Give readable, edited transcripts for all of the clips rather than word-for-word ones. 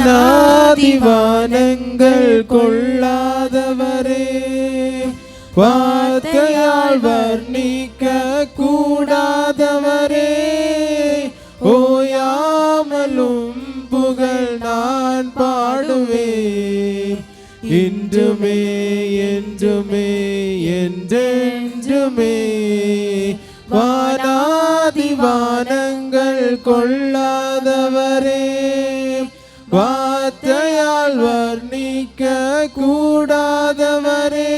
வானாதிவானங்கள் கொள்ளாதவரே, வார்த்தையால் வர்ணிக்க கூடாதவரே, ஓயாமலும் புகழ் நான் பாடுவேன். இன்றுமே என்றுமே என்றென்றுமே வானாதிவானங்கள் கொள்ளாதவரே, வார்த்தையால் வர்ணிக்க கூடாதவரே,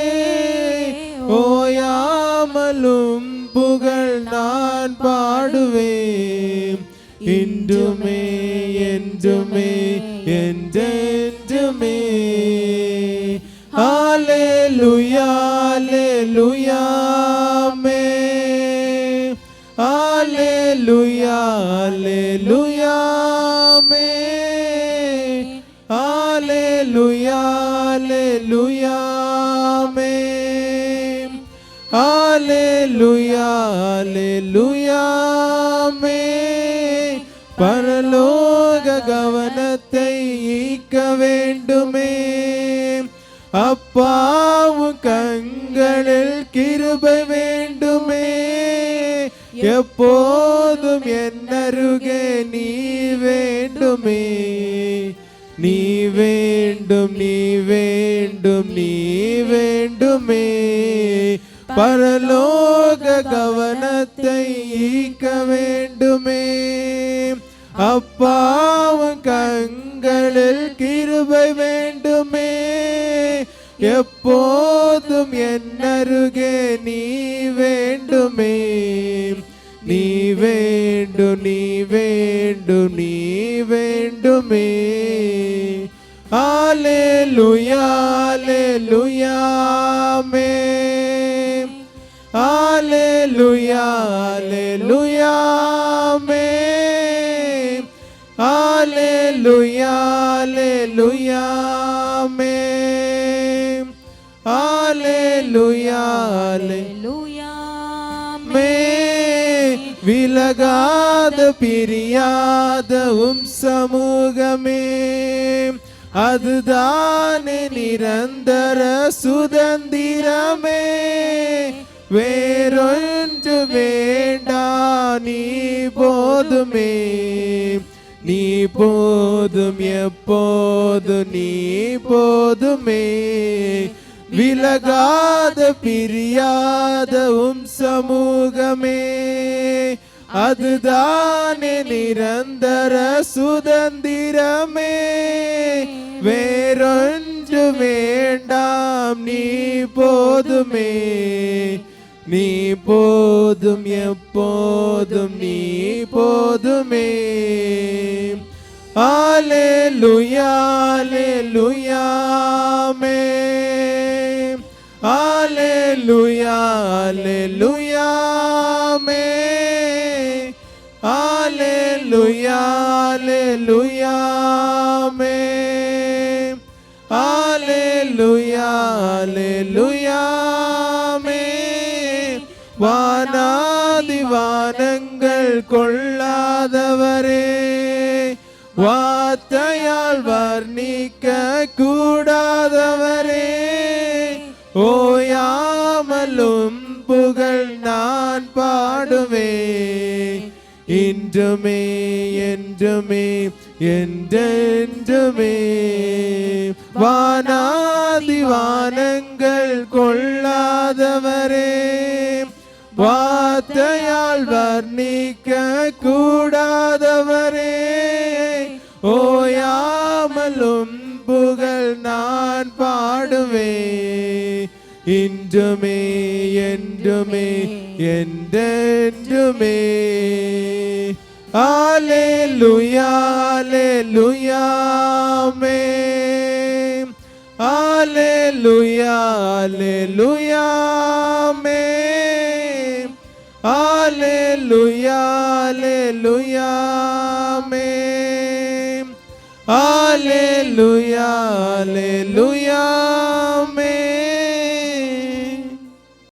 ஓயாமலும் புகழ் நான் பாடுவேன். இன்றுமே என்றுமே என்றென்றுமே. ஹல்லேலூயா ஹல்லேலூயா ஆமென். ஹல்லேலூயா ஹல்லேலூயா ஆமென். ஹல்லேலூயா ஹல்லேலூயா ஆமென். ஹல்லேலூயா ஹல்லேலூயா ஆமென். பரலோக கவனத்தை ஈர்க்க வேண்டுமே, அப்பாவும் கண்களில் கிருபை வேண்டுமே, எப்போதும் என்னருகே நீ வேண்டுமே. நீ வேண்டும் நீ வேண்டும் நீ வேண்டுமே, பரலோக கவனத்தை ஈர்க்க வேண்டுமே, அப்பாவும் கண்களில் கிருபை வேண்டுமே, எப்போதும் என்னருகே நீ வேண்டுமே. நீ வேண்டும் நீ வேண்டும் நீ வேண்டுமே. ஹல்லேலூயா ஹல்லேலூயா ஆமென். ஹல்லேலூயா ஹல்லேலூயா ஆமென். ஹல்லேலூயா ஹல்லேலூயா ஆமென். ஹல்லேலூயா ஹல்லேலூயா ஆமென். விலகாத பிரியாத சமூகமே, அதுதானே நிரந்தர சுதந்திரமே. வேறொன்று வேண்டா நீ போதுமே, நீ போதும் எப்போது நீ போதுமே. விலகாத பிரியாத சமூகமே, அதுதானே நிரந்தர சுதந்திரமே. வேறொன்று வேண்டாம் நீ போதுமே, நீ போதும் எப்போதும் நீ போதுமே. ஹல்லேலூயா ஹல்லேலூயா ஆமென். ஹல்லேலூயா ஹல்லேலூயா ஆமென். ஹல்லேலூயா ஹல்லேலூயா ஆமென். ஹல்லேலூயா ஹல்லேலூயா ஆமென். வானாதிவானங்கள் கொள்ளாதவரே, வார்த்தையால் வர்ணிக்க கூடாதவரே, ஓயாமலும் புகழ் நான் பாடுவேன். இன்றுமே என்றுமே என்றென்றுமே வானாதிவானங்கள் கொள்ளாதவரே, வார்த்தையால் வர்ணிக்க கூடாதவரே, ஓயாமலும் புகழ் நான் பாடுவேன். இன்றுமே என்றுமே என்றென்றுமே. ஹல்லேலூயா ஹல்லேலூயா ஆமென். ஹல்லேலூயா ஹல்லேலூயா ஆமென். ஹல்லேலூயா ஹல்லேலூயா ஆமென். ஹல்லேலூயா ஹல்லேலூயா